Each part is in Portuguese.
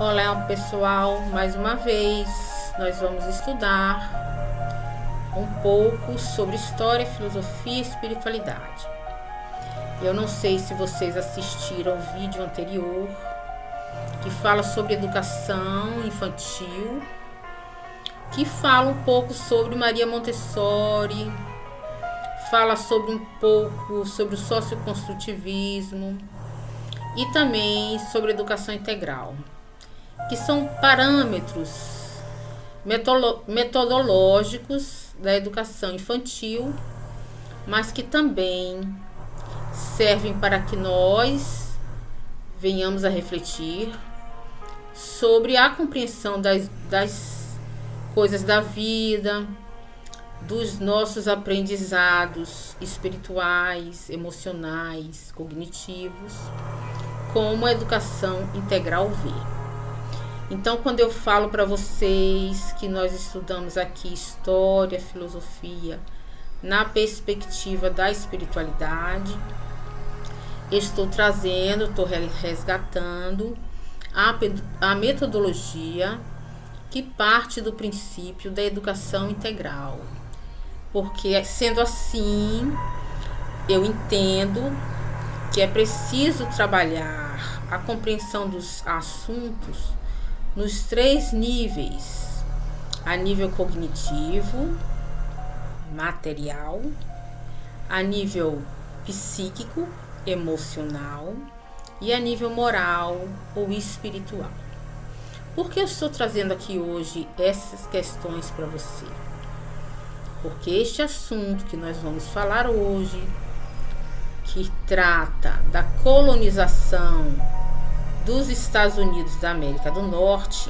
Olá pessoal, mais uma vez nós vamos estudar um pouco sobre história, filosofia e espiritualidade. Eu não sei se vocês assistiram o vídeo anterior que fala sobre educação infantil, que fala um pouco sobre Maria Montessori, fala sobre um pouco sobre o socioconstrutivismo e também sobre educação integral, que são parâmetros metodológicos da educação infantil, mas que também servem para que nós venhamos a refletir sobre a compreensão das coisas da vida, dos nossos aprendizados espirituais, emocionais, cognitivos, como a educação integral vê. Então, quando eu falo para vocês que nós estudamos aqui história, filosofia, na perspectiva da espiritualidade, estou resgatando a metodologia que parte do princípio da educação integral. Porque, sendo assim, eu entendo que é preciso trabalhar a compreensão dos assuntos nos 3 níveis: a nível cognitivo, material, a nível psíquico, emocional e a nível moral ou espiritual. Por que eu estou trazendo aqui hoje essas questões para você? Porque este assunto que nós vamos falar hoje, que trata da colonização dos Estados Unidos da América do Norte,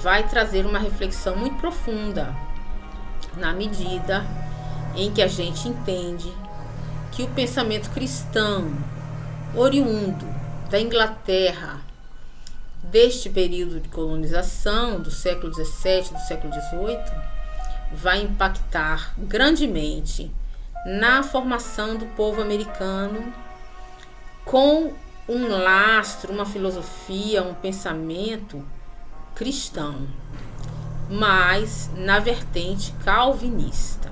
vai trazer uma reflexão muito profunda, na medida em que a gente entende que o pensamento cristão, oriundo da Inglaterra, deste período de colonização do século XVII, do século XVIII, vai impactar grandemente na formação do povo americano, com um lastro, uma filosofia, um pensamento cristão, mas na vertente calvinista.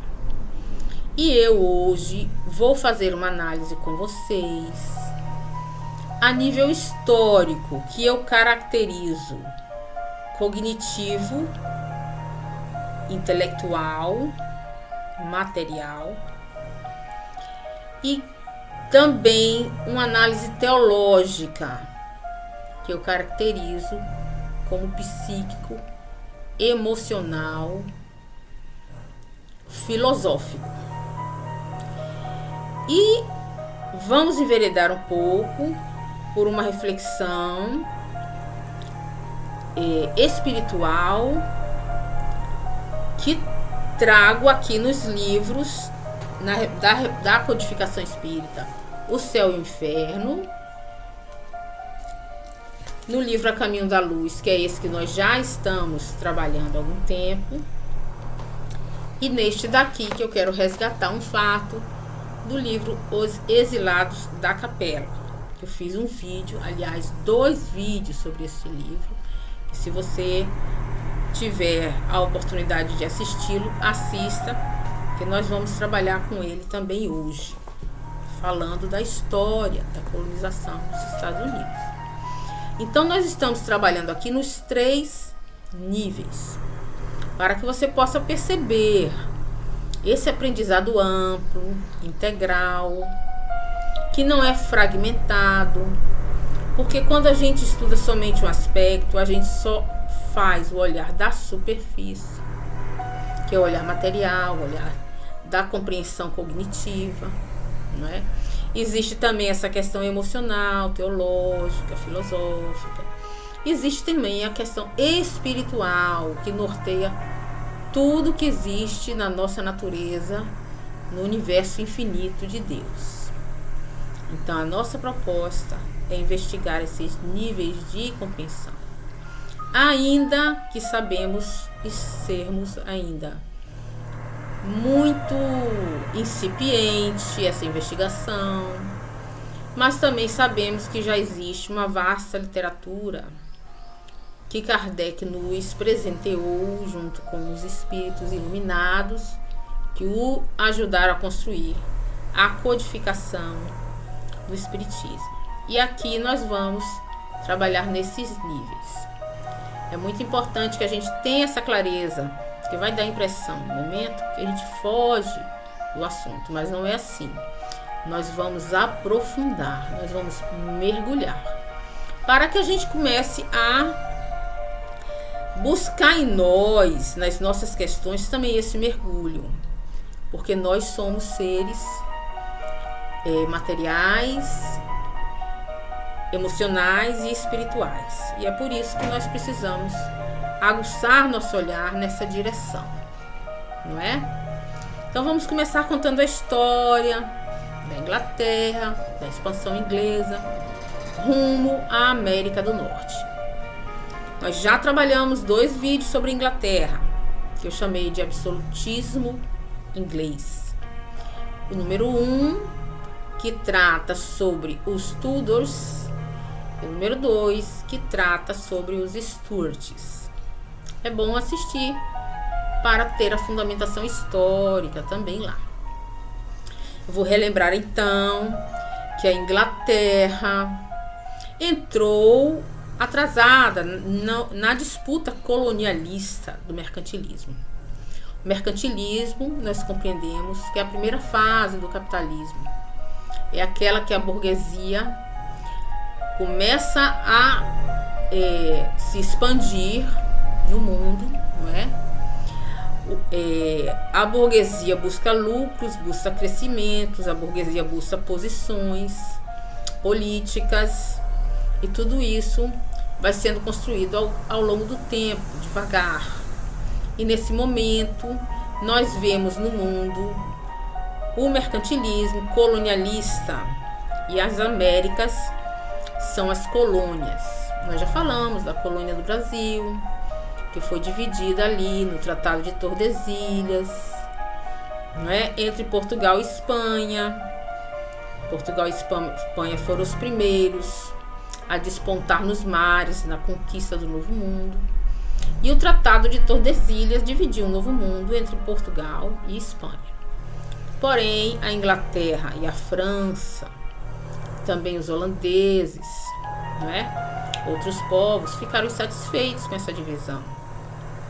E eu hoje vou fazer uma análise com vocês a nível histórico, que eu caracterizo cognitivo, intelectual, material, e também uma análise teológica, que eu caracterizo como psíquico, emocional, filosófico. E vamos enveredar um pouco por uma reflexão espiritual que trago aqui nos livros da codificação espírita, O Céu e o Inferno, no livro A Caminho da Luz, que é esse que nós já estamos trabalhando há algum tempo, e neste daqui que eu quero resgatar um fato do livro Os Exilados da Capela. Eu fiz um vídeo, aliás, 2 vídeos sobre esse livro, e se você tiver a oportunidade de assisti-lo, assista, que nós vamos trabalhar com ele também hoje, falando da história da colonização dos Estados Unidos. Então, nós estamos trabalhando aqui nos 3 níveis, para que você possa perceber esse aprendizado amplo, integral, que não é fragmentado, porque quando a gente estuda somente um aspecto, a gente só faz o olhar da superfície, que é o olhar material, o olhar da compreensão cognitiva, não é? Existe também essa questão emocional, teológica, filosófica. Existe também a questão espiritual, que norteia tudo que existe na nossa natureza, no universo infinito de Deus. Então, a nossa proposta é investigar esses níveis de compreensão, ainda que sabemos sermos ainda muito incipiente essa investigação, mas também sabemos que já existe uma vasta literatura que Kardec nos presenteou junto com os espíritos iluminados que o ajudaram a construir a codificação do espiritismo. E aqui nós vamos trabalhar nesses níveis. É muito importante que a gente tenha essa clareza, que vai dar a impressão no momento que a gente foge do assunto, mas não é assim. Nós vamos aprofundar, nós vamos mergulhar, para que a gente comece a buscar em nós, nas nossas questões, também esse mergulho, porque nós somos seres materiais, emocionais e espirituais, e é por isso que nós precisamos aguçar nosso olhar nessa direção, não é? Então vamos começar contando a história da Inglaterra, da expansão inglesa, rumo à América do Norte. Nós já trabalhamos 2 vídeos sobre a Inglaterra, que eu chamei de absolutismo inglês. O número 1, que trata sobre os Tudors, e o número 2, que trata sobre os Stuarts. É bom assistir para ter a fundamentação histórica também lá. Eu vou relembrar então que a Inglaterra entrou atrasada na disputa colonialista do mercantilismo. O mercantilismo, nós compreendemos que é a primeira fase do capitalismo. É aquela que a burguesia começa a se expandir no mundo, não é? A burguesia busca lucros, busca crescimentos, a burguesia busca posições políticas, e tudo isso vai sendo construído ao longo do tempo, devagar. E nesse momento, nós vemos no mundo o mercantilismo colonialista, e as Américas são as colônias. Nós já falamos da colônia do Brasil, que foi dividida ali no Tratado de Tordesilhas, não é? Entre Portugal e Espanha. Portugal e Espanha foram os primeiros a despontar nos mares na conquista do Novo Mundo. E o Tratado de Tordesilhas dividiu o Novo Mundo entre Portugal e Espanha. Porém, a Inglaterra e a França, também os holandeses, né, outros povos, ficaram insatisfeitos com essa divisão.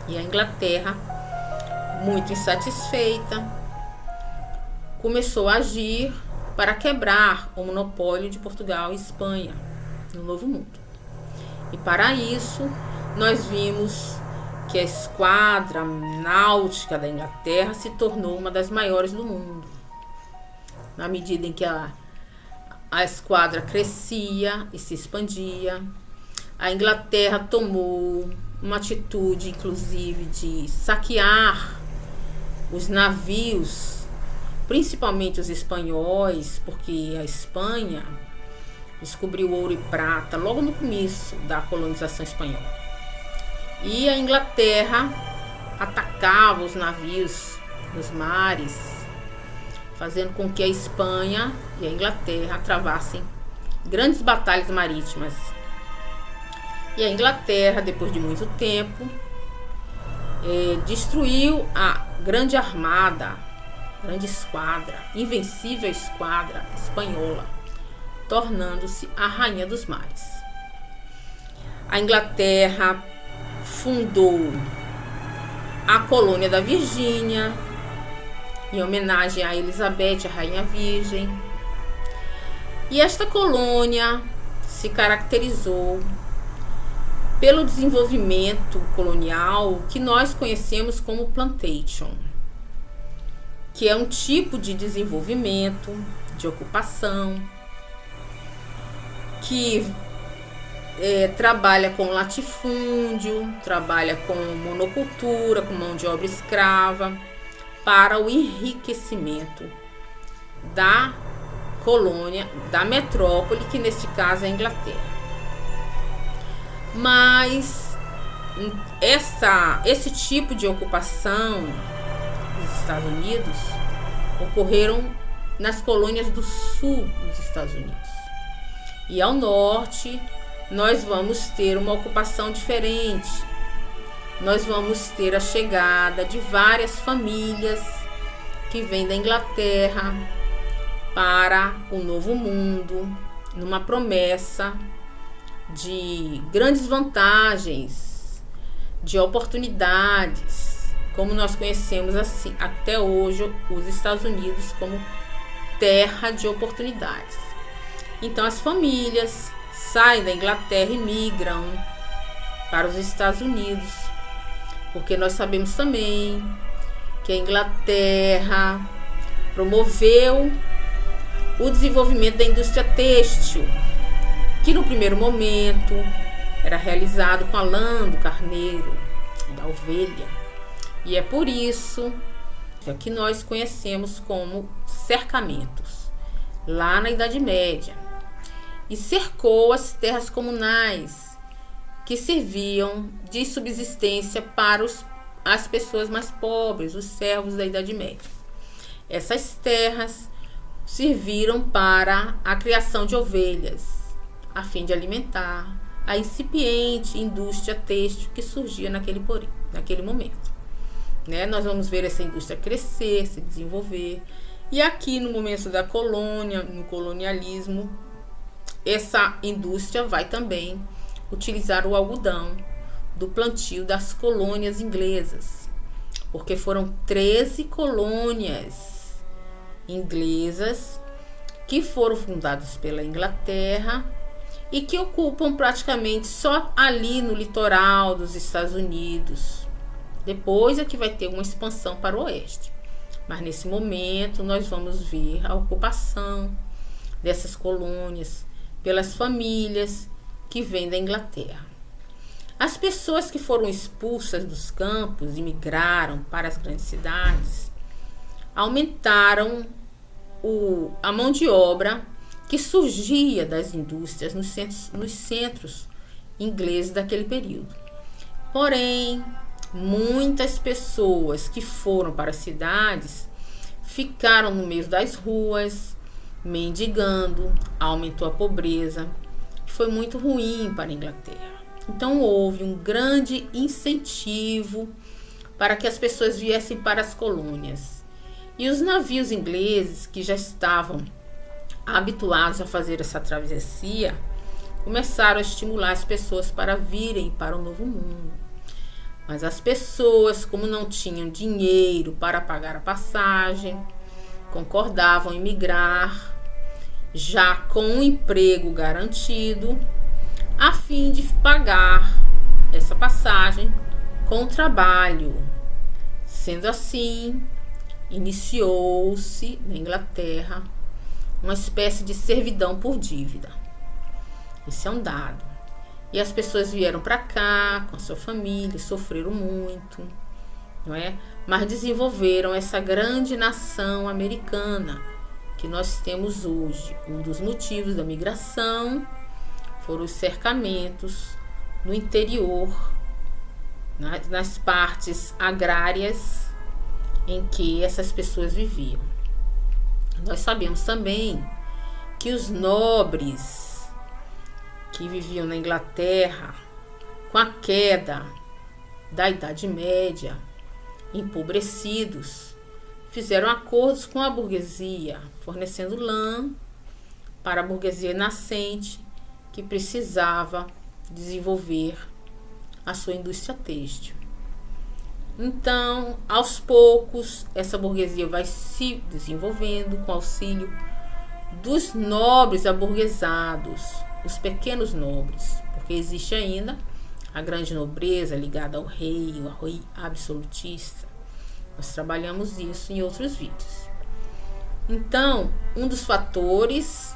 E a Inglaterra, muito insatisfeita, começou a agir para quebrar o monopólio de Portugal e Espanha no Novo Mundo. E para isso, nós vimos que a esquadra náutica da Inglaterra se tornou uma das maiores do mundo. Na medida em que a esquadra crescia e se expandia, a Inglaterra tomou uma atitude, inclusive, de saquear os navios, principalmente os espanhóis, porque a Espanha descobriu ouro e prata logo no começo da colonização espanhola. E a Inglaterra atacava os navios nos mares, fazendo com que a Espanha e a Inglaterra travassem grandes batalhas marítimas. E a Inglaterra, depois de muito tempo, destruiu a grande armada, grande esquadra, invencível esquadra espanhola, tornando-se a rainha dos mares. A Inglaterra fundou a colônia da Virgínia, em homenagem a Elizabeth, a rainha virgem. E esta colônia se caracterizou pelo desenvolvimento colonial que nós conhecemos como plantation, que é um tipo de desenvolvimento, de ocupação, que trabalha com latifúndio, trabalha com monocultura, com mão de obra escrava, para o enriquecimento da colônia, da metrópole, que neste caso é a Inglaterra. Mas esse tipo de ocupação dos Estados Unidos ocorreram nas colônias do sul dos Estados Unidos. E ao norte nós vamos ter uma ocupação diferente. Nós vamos ter a chegada de várias famílias que vêm da Inglaterra para o Novo Mundo, numa promessa de grandes vantagens, de oportunidades, como nós conhecemos assim até hoje os Estados Unidos como terra de oportunidades. Então as famílias saem da Inglaterra e migram para os Estados Unidos, porque nós sabemos também que a Inglaterra promoveu o desenvolvimento da indústria têxtil, que no primeiro momento era realizado com a lã do carneiro, da ovelha. E é por isso que nós conhecemos como cercamentos, lá na Idade Média. E cercou as terras comunais, que serviam de subsistência para as pessoas mais pobres, os servos da Idade Média. Essas terras serviram para a criação de ovelhas, a fim de alimentar a incipiente indústria têxtil que surgia naquele momento. Nós vamos ver essa indústria crescer, se desenvolver. E aqui no momento da colônia, no colonialismo, essa indústria vai também utilizar o algodão do plantio das colônias inglesas, porque foram 13 colônias inglesas que foram fundadas pela Inglaterra e que ocupam praticamente só ali no litoral dos Estados Unidos. Depois é que vai ter uma expansão para o oeste. Mas nesse momento nós vamos ver a ocupação dessas colônias pelas famílias que vêm da Inglaterra. As pessoas que foram expulsas dos campos e migraram para as grandes cidades aumentaram a mão de obra que surgia das indústrias nos centros ingleses daquele período. Porém, muitas pessoas que foram para as cidades ficaram no meio das ruas, mendigando, aumentou a pobreza, foi muito ruim para a Inglaterra. Então houve um grande incentivo para que as pessoas viessem para as colônias. E os navios ingleses, que já estavam habituados a fazer essa travessia, começaram a estimular as pessoas para virem para o Novo Mundo. Mas as pessoas, como não tinham dinheiro para pagar a passagem, concordavam em migrar, já com um emprego garantido, a fim de pagar essa passagem com trabalho. Sendo assim, iniciou-se na Inglaterra uma espécie de servidão por dívida. Esse é um dado. E as pessoas vieram para cá com a sua família, sofreram muito, não é? Mas desenvolveram essa grande nação americana que nós temos hoje. Um dos motivos da migração foram os cercamentos no interior, nas partes agrárias em que essas pessoas viviam. Nós sabemos também que os nobres que viviam na Inglaterra, com a queda da Idade Média, empobrecidos, fizeram acordos com a burguesia, fornecendo lã para a burguesia nascente que precisava desenvolver a sua indústria têxtil. Então, aos poucos, essa burguesia vai se desenvolvendo com auxílio dos nobres aburguesados, os pequenos nobres, porque existe ainda a grande nobreza ligada ao rei, o rei absolutista. Nós trabalhamos isso em outros vídeos. Então, um dos fatores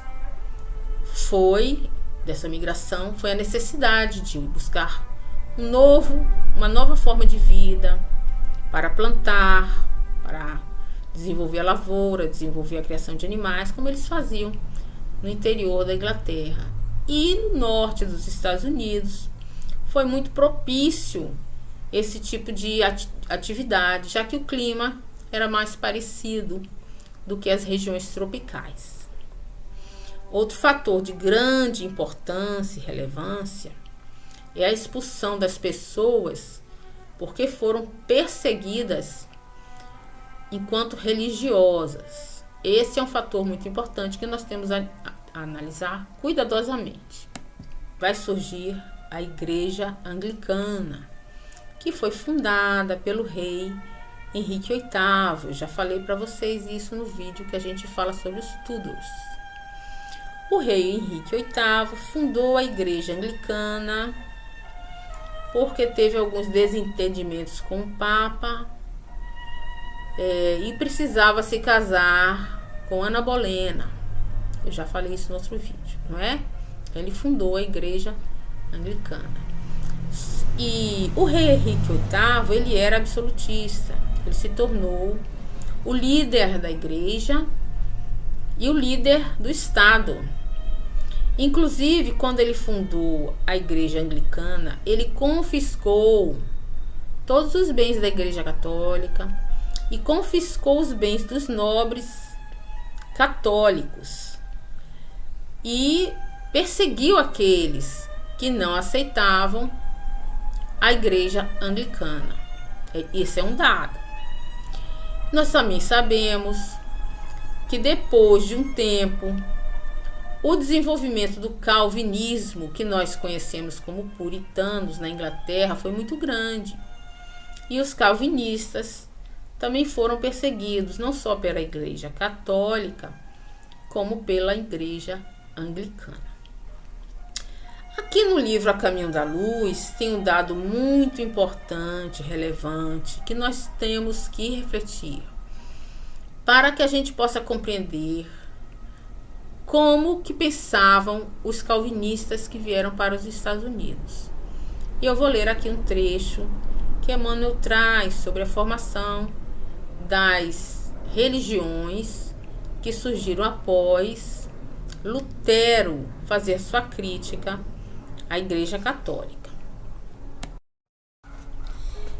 dessa migração foi a necessidade de buscar uma nova forma de vida para plantar, para desenvolver a lavoura, desenvolver a criação de animais, como eles faziam no interior da Inglaterra. E no norte dos Estados Unidos foi muito propício esse tipo de atividade, já que o clima era mais parecido do que as regiões tropicais. Outro fator de grande importância e relevância é a expulsão das pessoas porque foram perseguidas enquanto religiosas. Esse é um fator muito importante que nós temos a analisar cuidadosamente. Vai surgir a Igreja Anglicana, que foi fundada pelo rei Henrique VIII. Eu já falei para vocês isso no vídeo que a gente fala sobre os Tudors. O rei Henrique VIII fundou a Igreja Anglicana porque teve alguns desentendimentos com o Papa e precisava se casar com Ana Bolena. Eu já falei isso no outro vídeo, não é? Ele fundou a Igreja Anglicana. E o rei Henrique VIII, ele era absolutista. Ele se tornou o líder da igreja e o líder do Estado. Inclusive, quando ele fundou a Igreja Anglicana, ele confiscou todos os bens da Igreja Católica e confiscou os bens dos nobres católicos e perseguiu aqueles que não aceitavam a Igreja Anglicana. Esse é um dado. Nós também sabemos que depois de um tempo, o desenvolvimento do calvinismo, que nós conhecemos como puritanos na Inglaterra, foi muito grande. E os calvinistas também foram perseguidos, não só pela Igreja Católica, como pela Igreja Anglicana. Aqui no livro A Caminho da Luz tem um dado muito importante, relevante, que nós temos que refletir para que a gente possa compreender como que pensavam os calvinistas que vieram para os Estados Unidos. E eu vou ler aqui um trecho que Emmanuel traz sobre a formação das religiões que surgiram após Lutero fazer sua crítica à Igreja Católica.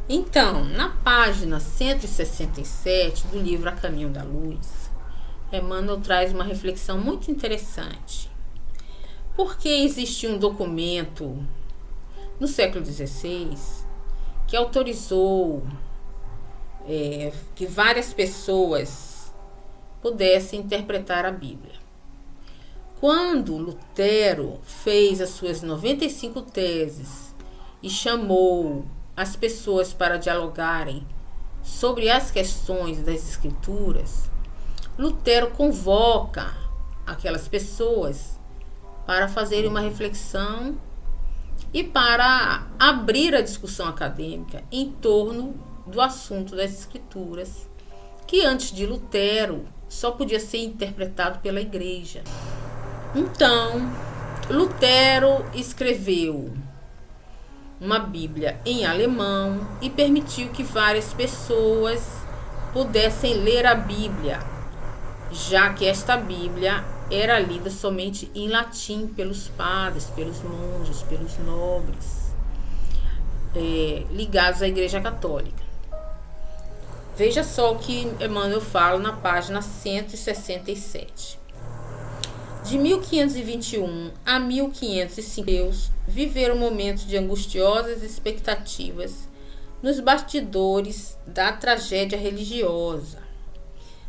Então, na página 167 do livro A Caminho da Luz, Emmanuel traz uma reflexão muito interessante. Porque existe um documento no século XVI que autorizou que várias pessoas pudessem interpretar a Bíblia. Quando Lutero fez as suas 95 teses e chamou as pessoas para dialogarem sobre as questões das Escrituras, Lutero convoca aquelas pessoas para fazerem uma reflexão e para abrir a discussão acadêmica em torno do assunto das Escrituras, que antes de Lutero só podia ser interpretado pela Igreja. Então, Lutero escreveu uma Bíblia em alemão e permitiu que várias pessoas pudessem ler a Bíblia, já que esta Bíblia era lida somente em latim pelos padres, pelos monges, pelos nobres ligados à Igreja Católica. Veja só o que Emmanuel fala na página 167. De 1521 a 1505, viveram momentos de angustiosas expectativas nos bastidores da tragédia religiosa.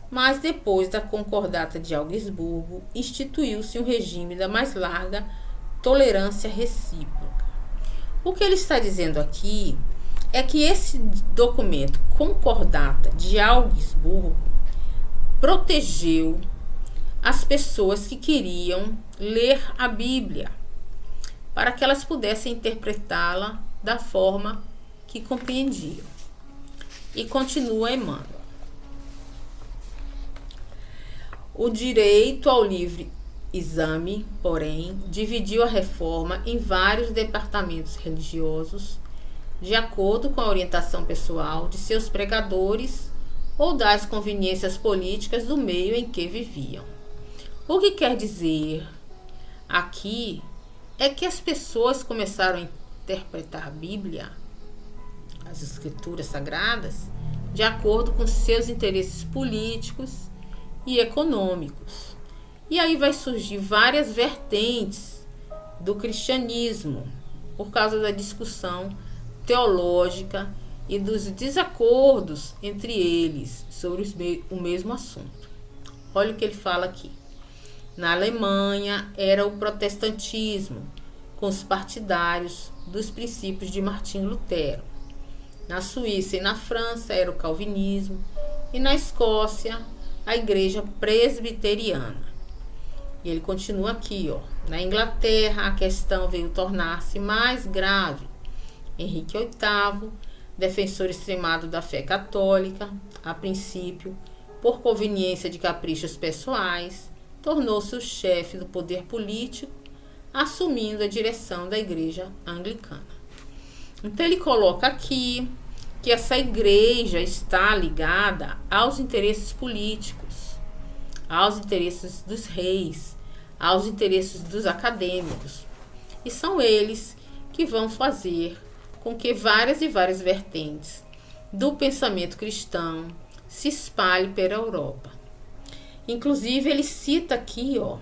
Mas depois da Concordata de Augsburgo, instituiu-se um regime da mais larga tolerância recíproca. O que ele está dizendo aqui é que esse documento, Concordata de Augsburgo, protegeu as pessoas que queriam ler a Bíblia, para que elas pudessem interpretá-la da forma que compreendiam. E continua Emmanuel. O direito ao livre exame, porém, dividiu a reforma em vários departamentos religiosos, de acordo com a orientação pessoal de seus pregadores ou das conveniências políticas do meio em que viviam. O que quer dizer aqui é que as pessoas começaram a interpretar a Bíblia, as Escrituras Sagradas, de acordo com seus interesses políticos e econômicos. E aí vai surgir várias vertentes do cristianismo por causa da discussão teológica e dos desacordos entre eles sobre o mesmo assunto. Olha o que ele fala aqui. Na Alemanha era o protestantismo, com os partidários dos princípios de Martinho Lutero. Na Suíça e na França era o calvinismo, e na Escócia a igreja presbiteriana. E ele continua aqui, ó. Na Inglaterra a questão veio tornar-se mais grave. Henrique VIII, defensor extremado da fé católica, a princípio, por conveniência de caprichos pessoais, tornou-se o chefe do poder político, assumindo a direção da igreja anglicana. Então ele coloca aqui que essa igreja está ligada aos interesses políticos, aos interesses dos reis, aos interesses dos acadêmicos. E são eles que vão fazer com que várias e várias vertentes do pensamento cristão se espalhem pela Europa. Inclusive ele cita aqui, ó,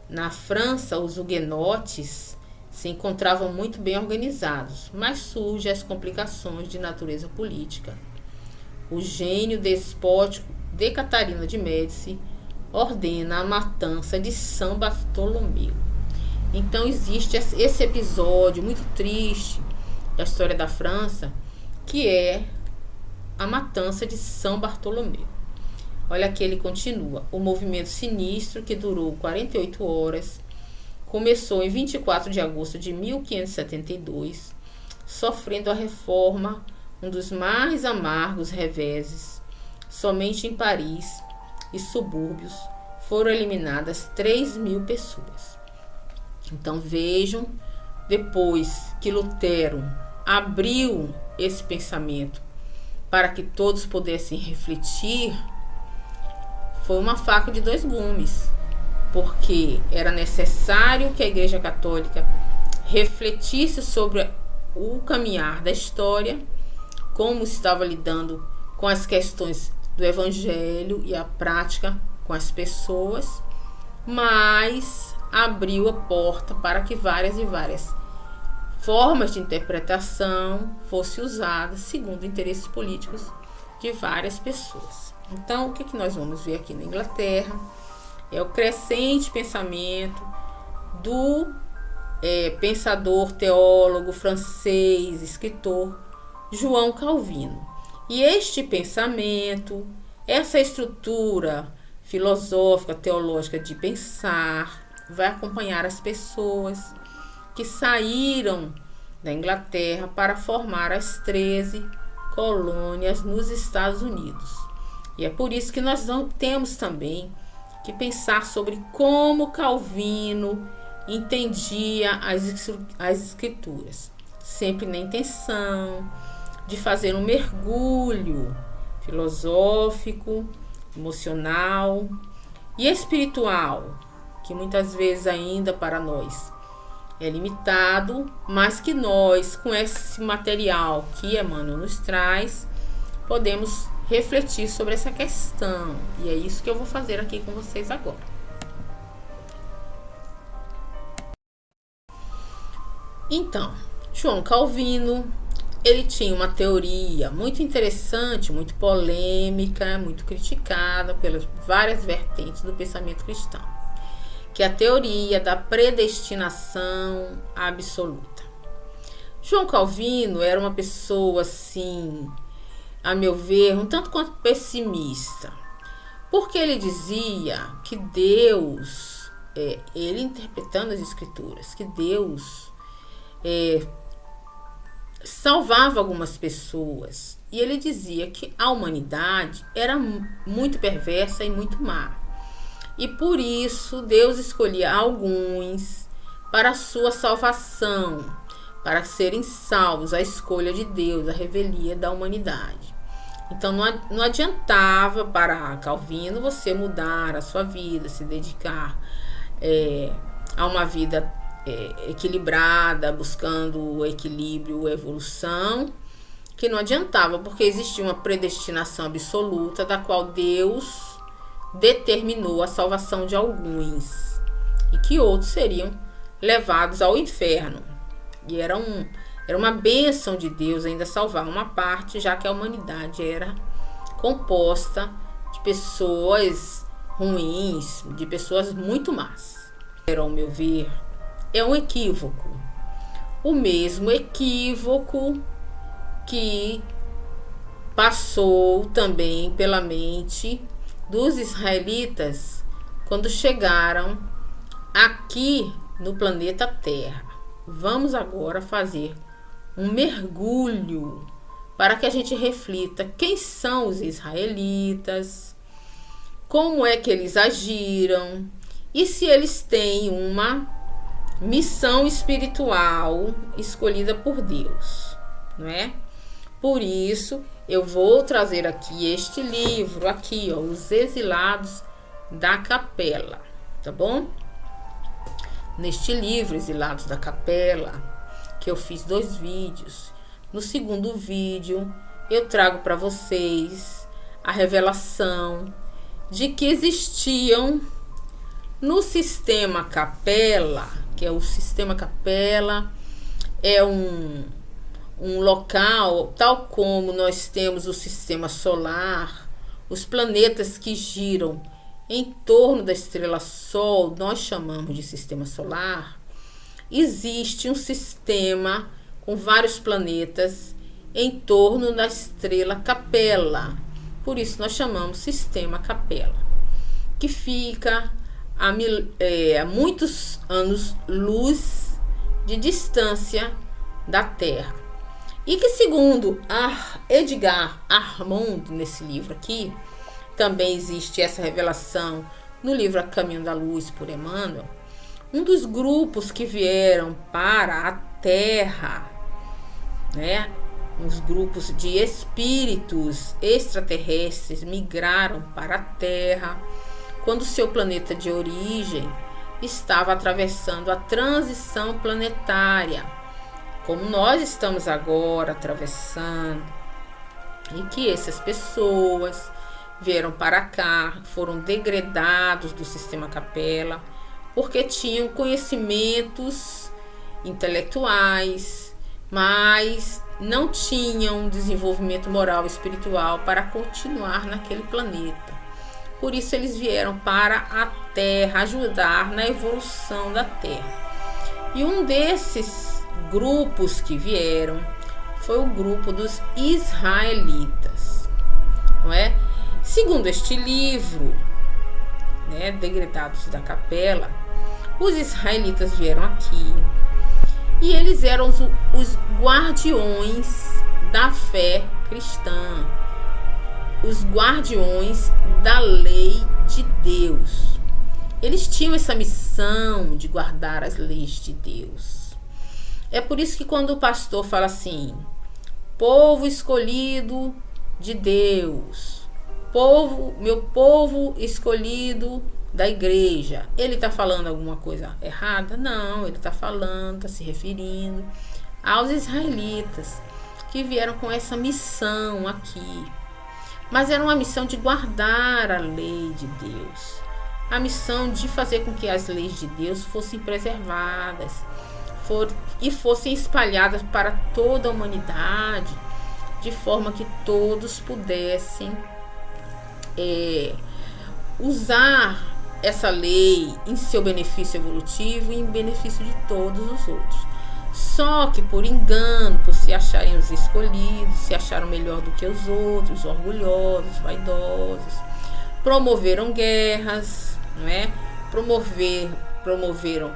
na França os huguenotes se encontravam muito bem organizados, mas surgem as complicações de natureza política. O gênio despótico de Catarina de Médici ordena a matança de São Bartolomeu. Então existe esse episódio muito triste da história da França, que é a matança de São Bartolomeu. Olha aqui, ele continua. O movimento sinistro, que durou 48 horas, começou em 24 de agosto de 1572, sofrendo a reforma, um dos mais amargos reveses. Somente em Paris e subúrbios foram eliminadas 3.000 pessoas. Então vejam, depois que Lutero abriu esse pensamento para que todos pudessem refletir, foi uma faca de dois gumes, porque era necessário que a Igreja Católica refletisse sobre o caminhar da história, como estava lidando com as questões do Evangelho e a prática com as pessoas, mas abriu a porta para que várias e várias formas de interpretação fossem usadas segundo interesses políticos de várias pessoas. Então, o que nós vamos ver aqui na Inglaterra é o crescente pensamento do pensador, teólogo francês, escritor João Calvino. E este pensamento, essa estrutura filosófica, teológica de pensar, vai acompanhar as pessoas que saíram da Inglaterra para formar as 13 colônias nos Estados Unidos. E é por isso que nós temos também que pensar sobre como Calvino entendia as escrituras, sempre na intenção de fazer um mergulho filosófico, emocional e espiritual, que muitas vezes ainda para nós é limitado, mas que nós, com esse material que Emmanuel nos traz, podemos refletir sobre essa questão. E é isso que eu vou fazer aqui com vocês agora. Então, João Calvino, ele tinha uma teoria muito interessante, muito polêmica, muito criticada pelas várias vertentes do pensamento cristão, que é a teoria da predestinação absoluta. João Calvino era uma pessoa, assim, a meu ver, um tanto quanto pessimista, porque ele dizia que Deus, ele interpretando as escrituras, que Deus salvava algumas pessoas, e ele dizia que a humanidade era muito perversa e muito má, e por isso Deus escolhia alguns para a sua salvação, para serem salvos, a escolha de Deus, a revelia da humanidade. Então não adiantava para Calvino você mudar a sua vida, se dedicar a uma vida equilibrada, buscando o equilíbrio, a evolução, que não adiantava, porque existia uma predestinação absoluta da qual Deus determinou a salvação de alguns e que outros seriam levados ao inferno. E era uma bênção de Deus ainda salvar uma parte, já que a humanidade era composta de pessoas ruins, de pessoas muito más. Ao meu ver, é um equívoco. O mesmo equívoco que passou também pela mente dos israelitas quando chegaram aqui no planeta Terra. Vamos agora fazer um mergulho para que a gente reflita quem são os israelitas, como é que eles agiram e se eles têm uma missão espiritual escolhida por Deus, não é? Por isso, eu vou trazer aqui este livro, aqui, ó, Os Exilados da Capela, tá bom? Neste livro, Exilados da Capela, que eu fiz 2 vídeos. No segundo vídeo, eu trago para vocês a revelação de que existiam no sistema Capela, que é o sistema Capela, é um local, tal como nós temos o sistema solar, os planetas que giram em torno da estrela Sol, nós chamamos de sistema solar. Existe um sistema com vários planetas em torno da estrela Capela, por isso nós chamamos sistema Capela, que fica a muitos anos-luz de distância da Terra. E que, segundo Edgar Armond, nesse livro aqui, também existe essa revelação no livro A Caminho da Luz, por Emmanuel, um dos grupos que vieram para a Terra, né, os grupos de espíritos extraterrestres migraram para a Terra quando seu planeta de origem estava atravessando a transição planetária, como nós estamos agora atravessando, e que essas pessoas vieram para cá, foram degradados do sistema Capela, porque tinham conhecimentos intelectuais, mas não tinham desenvolvimento moral e espiritual para continuar naquele planeta. Por isso eles vieram para a Terra ajudar na evolução da Terra. E um desses grupos que vieram foi o grupo dos israelitas, não é? Segundo este livro, né, Degradados da Capela, os israelitas vieram aqui e eles eram os guardiões da fé cristã, os guardiões da lei de Deus. Eles tinham essa missão de guardar as leis de Deus. É por isso que quando o pastor fala assim, povo escolhido de Deus, meu povo escolhido da igreja, ele está falando alguma coisa errada? Não, ele está falando, está se referindo aos israelitas que vieram com essa missão aqui. Mas era uma missão de guardar a lei de Deus, a missão de fazer com que as leis de Deus fossem preservadas e fossem espalhadas para toda a humanidade, de forma que todos pudessem usar essa lei em seu benefício evolutivo e em benefício de todos os outros. Só que por engano, por se acharem os escolhidos, se acharam melhor do que os outros, orgulhosos, vaidosos, promoveram guerras, não é? Promoveram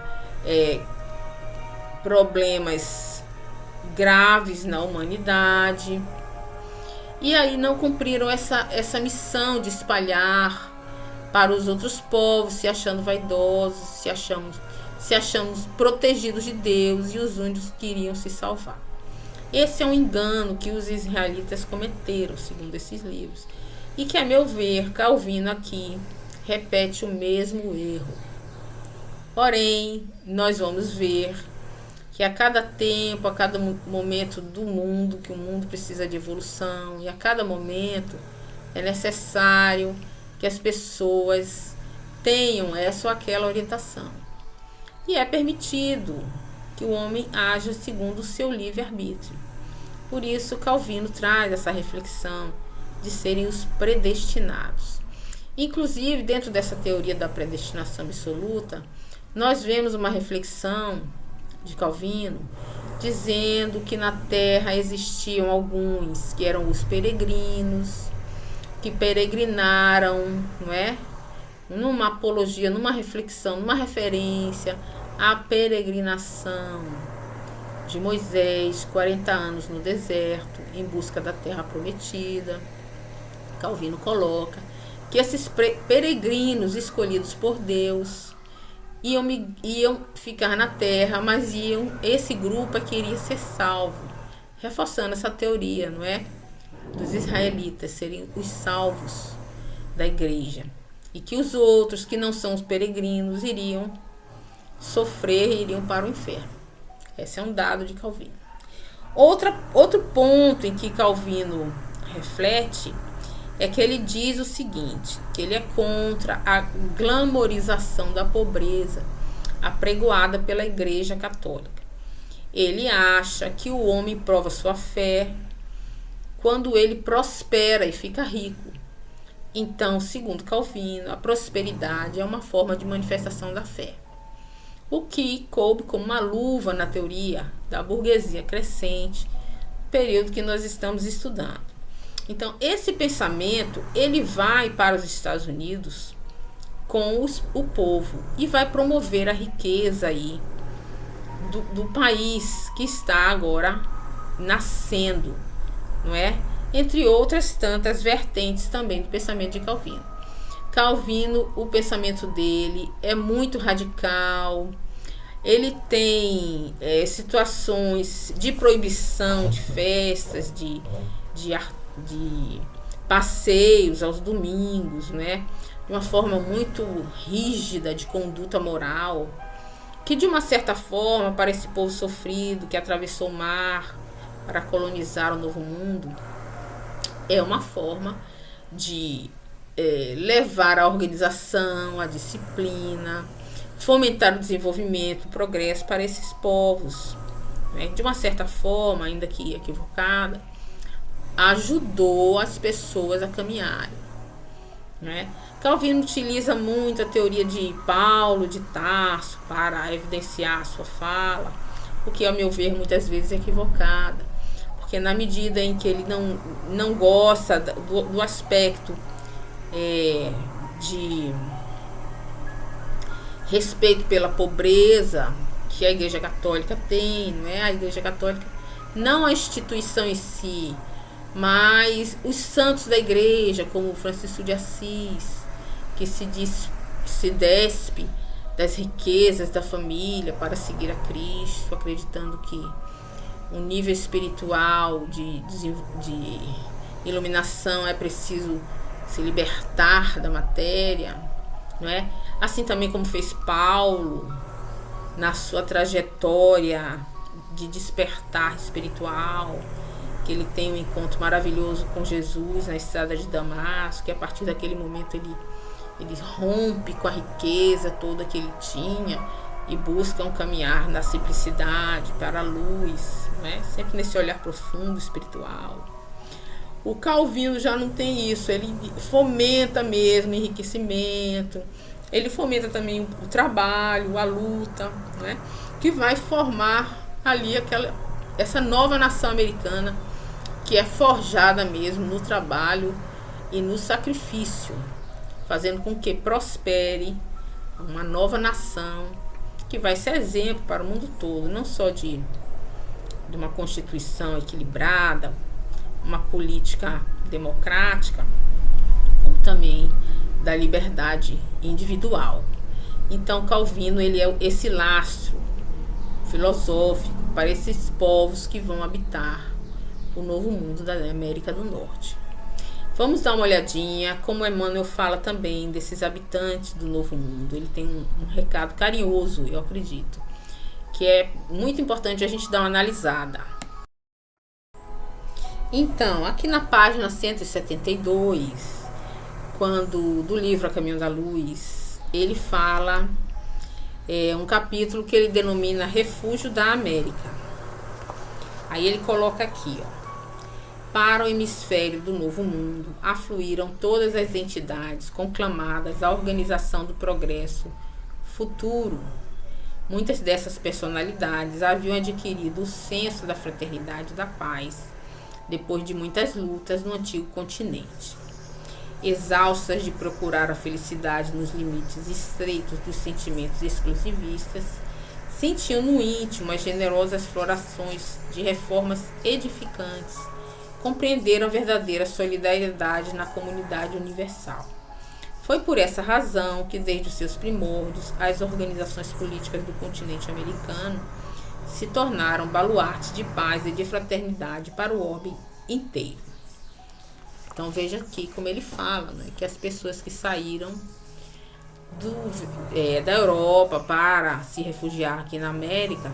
problemas graves na humanidade. E aí não cumpriram essa missão de espalhar para os outros povos, se achando vaidosos, se achamos protegidos de Deus, e os únicos queriam se salvar. Esse é um engano que os israelitas cometeram, segundo esses livros, e que, a meu ver, Calvino aqui repete o mesmo erro. Porém, nós vamos ver que a cada tempo, a cada momento do mundo, que o mundo precisa de evolução, e a cada momento é necessário que as pessoas tenham essa ou aquela orientação. E é permitido que o homem haja segundo o seu livre-arbítrio. Por isso, Calvino traz essa reflexão de serem os predestinados. Inclusive, dentro dessa teoria da predestinação absoluta, nós vemos uma reflexão de Calvino dizendo que na Terra existiam alguns que eram os peregrinos, que peregrinaram, não é? Numa apologia, numa reflexão, numa referência à peregrinação de Moisés, 40 anos no deserto, em busca da terra prometida. Calvino coloca que esses peregrinos escolhidos por Deus iam ficar na terra, mas esse grupo queria ser salvo, reforçando essa teoria, não é? Dos israelitas serem os salvos da igreja, e que os outros, que não são os peregrinos, iriam sofrer e iriam para o inferno. Esse é um dado de Calvino. Outro ponto em que Calvino reflete é que ele diz o seguinte, que ele é contra a glamorização da pobreza apregoada pela Igreja Católica. Ele acha que o homem prova sua fé quando ele prospera e fica rico. Então, segundo Calvino, a prosperidade é uma forma de manifestação da fé, o que coube como uma luva na teoria da burguesia crescente, período que nós estamos estudando. Então, esse pensamento, ele vai para os Estados Unidos com o povo e vai promover a riqueza aí do país que está agora nascendo, não é? Entre outras tantas vertentes também do pensamento de Calvino. Calvino, o pensamento dele é muito radical. Ele tem situações de proibição de festas, de passeios aos domingos, né? De uma forma muito rígida de conduta moral, que de uma certa forma, para esse povo sofrido que atravessou o mar para colonizar o Novo Mundo, é uma forma de levar a organização, a disciplina, fomentar o desenvolvimento, o progresso para esses povos, né? De uma certa forma, ainda que equivocada, ajudou as pessoas a caminharem, né? Calvino utiliza muito a teoria de Paulo de Tarso para evidenciar a sua fala, o que, a meu ver, muitas vezes é equivocada, porque na medida em que ele não gosta do aspecto de respeito pela pobreza que a Igreja Católica tem, não é? A Igreja Católica, não a instituição em si, mas os santos da igreja, como Francisco de Assis, que se despe das riquezas da família para seguir a Cristo, acreditando que um nível espiritual de iluminação é preciso se libertar da matéria, não é? Assim também como fez Paulo na sua trajetória de despertar espiritual, que ele tem um encontro maravilhoso com Jesus na estrada de Damasco, que a partir daquele momento ele rompe com a riqueza toda que ele tinha e busca um caminhar na simplicidade para a luz, né? Sempre nesse olhar profundo espiritual. O Calvino já não tem isso, ele fomenta mesmo o enriquecimento, ele fomenta também o trabalho, a luta, né? Que vai formar ali essa nova nação americana, que é forjada mesmo no trabalho e no sacrifício, fazendo com que prospere uma nova nação que vai ser exemplo para o mundo todo, não só de uma constituição equilibrada, uma política democrática, como também da liberdade individual. Então Calvino, ele é esse lastro filosófico para esses povos que vão habitar o novo mundo da América do Norte. Vamos dar uma olhadinha como Emmanuel fala também desses habitantes do novo mundo. Ele tem um recado carinhoso, eu acredito, que é muito importante a gente dar uma analisada. Então, aqui na página 172, quando do livro A Caminho da Luz, ele fala um capítulo que ele denomina Refúgio da América. Aí ele coloca aqui, para o hemisfério do Novo Mundo, afluíram todas as entidades conclamadas à organização do progresso futuro. Muitas dessas personalidades haviam adquirido o senso da fraternidade e da paz, depois de muitas lutas no antigo continente. Exaustas de procurar a felicidade nos limites estreitos dos sentimentos exclusivistas, sentiam no íntimo as generosas florações de reformas edificantes, compreenderam a verdadeira solidariedade na comunidade universal. Foi por essa razão que, desde os seus primórdios, as organizações políticas do continente americano se tornaram baluarte de paz e de fraternidade para o orbe inteiro. Então veja aqui como ele fala, né, que as pessoas que saíram da Europa para se refugiar aqui na América,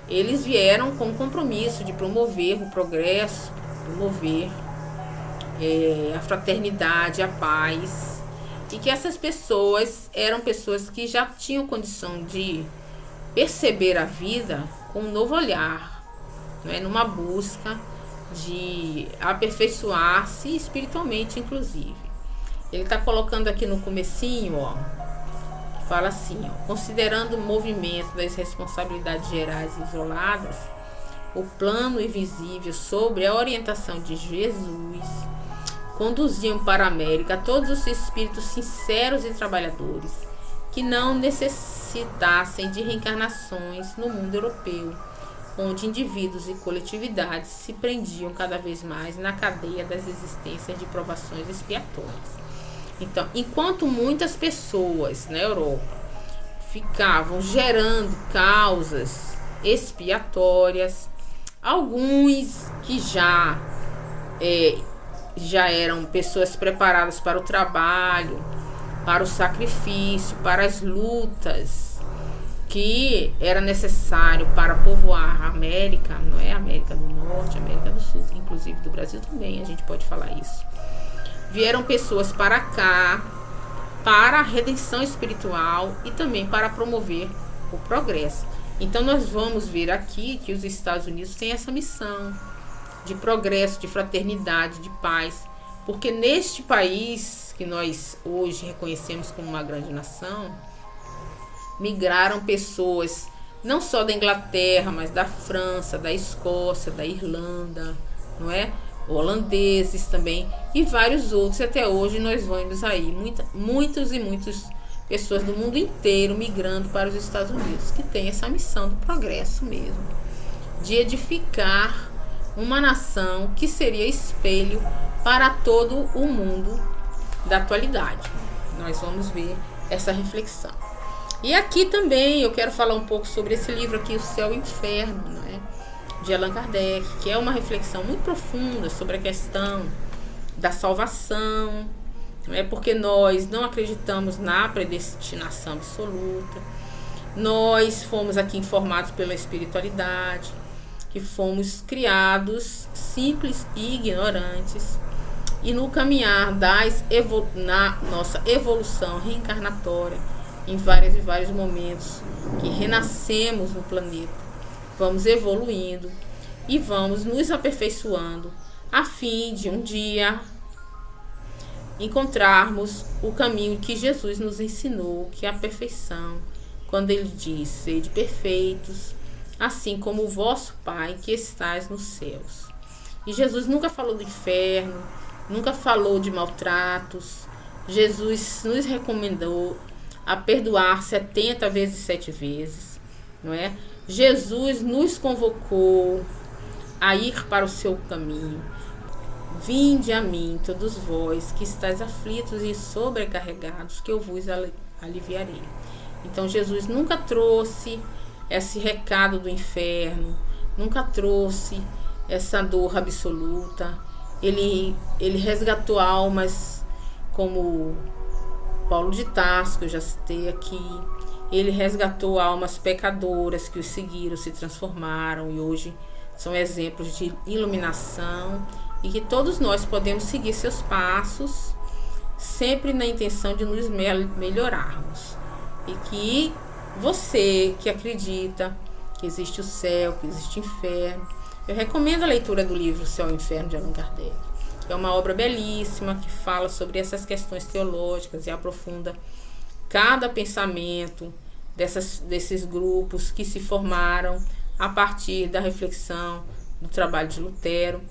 eles vieram com o compromisso de promover o progresso, promover a fraternidade, a paz, e que essas pessoas eram pessoas que já tinham condição de perceber a vida com um novo olhar, né, numa busca de aperfeiçoar-se espiritualmente, inclusive. Ele está colocando aqui no comecinho, fala assim, considerando o movimento das responsabilidades gerais e isoladas, o plano invisível sobre a orientação de Jesus conduziam para a América todos os espíritos sinceros e trabalhadores que não necessitassem de reencarnações no mundo europeu, onde indivíduos e coletividades se prendiam cada vez mais na cadeia das existências de provações expiatórias. Então, enquanto muitas pessoas na Europa ficavam gerando causas expiatórias, alguns que já eram pessoas preparadas para o trabalho, para o sacrifício, para as lutas que era necessário para povoar a América, não é? A América do Norte, a América do Sul, inclusive do Brasil também, a gente pode falar isso. Vieram pessoas para cá, para a redenção espiritual e também para promover o progresso. Então nós vamos ver aqui que os Estados Unidos têm essa missão de progresso, de fraternidade, de paz, porque neste país que nós hoje reconhecemos como uma grande nação, migraram pessoas não só da Inglaterra, mas da França, da Escócia, da Irlanda, não é? Holandeses também e vários outros. Até hoje nós vemos aí muitas pessoas do mundo inteiro migrando para os Estados Unidos, que tem essa missão do progresso mesmo, de edificar uma nação que seria espelho para todo o mundo da atualidade. Nós vamos ver essa reflexão. E aqui também eu quero falar um pouco sobre esse livro aqui, O Céu e o Inferno, não é? De Allan Kardec, que é uma reflexão muito profunda sobre a questão da salvação, não é? Porque nós não acreditamos na predestinação absoluta. Nós fomos aqui informados pela espiritualidade, que fomos criados simples e ignorantes, e no caminhar na nossa evolução reencarnatória, em vários momentos que renascemos no planeta, vamos evoluindo e vamos nos aperfeiçoando a fim de um dia encontrarmos o caminho que Jesus nos ensinou, que é a perfeição, quando ele diz: sede perfeitos, assim como o vosso Pai que estás nos céus. E Jesus nunca falou do inferno, nunca falou de maltratos. Jesus nos recomendou a perdoar 70 vezes 7 vezes, não é? Jesus nos convocou a ir para o seu caminho. Vinde a mim, todos vós que estáis aflitos e sobrecarregados, que eu vos aliviarei. Então Jesus nunca trouxe esse recado do inferno, nunca trouxe essa dor absoluta. Ele resgatou almas como Paulo de Tarso, que eu já citei aqui. Ele resgatou almas pecadoras que o seguiram, se transformaram e hoje são exemplos de iluminação, e que todos nós podemos seguir seus passos sempre na intenção de nos melhorarmos. E que você que acredita que existe o céu, que existe o inferno, eu recomendo a leitura do livro Céu e Inferno de Allan Kardec. É uma obra belíssima que fala sobre essas questões teológicas e aprofunda cada pensamento desses grupos que se formaram a partir da reflexão do trabalho de Lutero.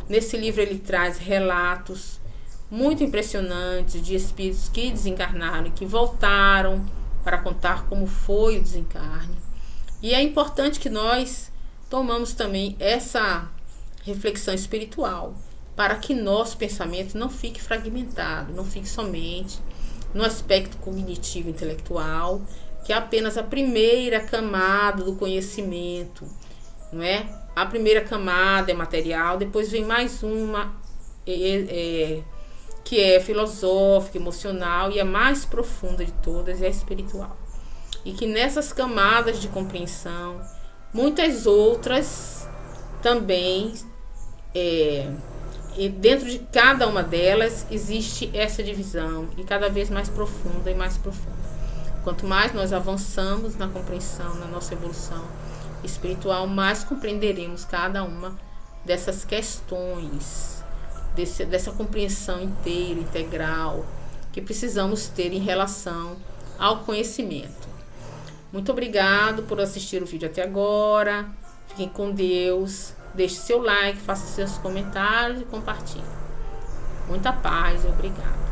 Nesse livro ele traz relatos muito impressionantes de espíritos que desencarnaram e que voltaram para contar como foi o desencarne. E é importante que nós tomamos também essa reflexão espiritual para que nosso pensamento não fique fragmentado, não fique somente no aspecto cognitivo intelectual, que é apenas a primeira camada do conhecimento, não é? A primeira camada é material, depois vem mais uma que é filosófica, emocional, e a mais profunda de todas é a espiritual. E que nessas camadas de compreensão, muitas outras também, e dentro de cada uma delas existe essa divisão, e cada vez mais profunda e mais profunda. Quanto mais nós avançamos na compreensão, na nossa evolução espiritual, mais compreenderemos cada uma dessas questões, dessa compreensão inteira, integral, que precisamos ter em relação ao conhecimento. Muito obrigado por assistir o vídeo até agora. Fiquem com Deus. Deixe seu like, faça seus comentários e compartilhe. Muita paz e obrigado.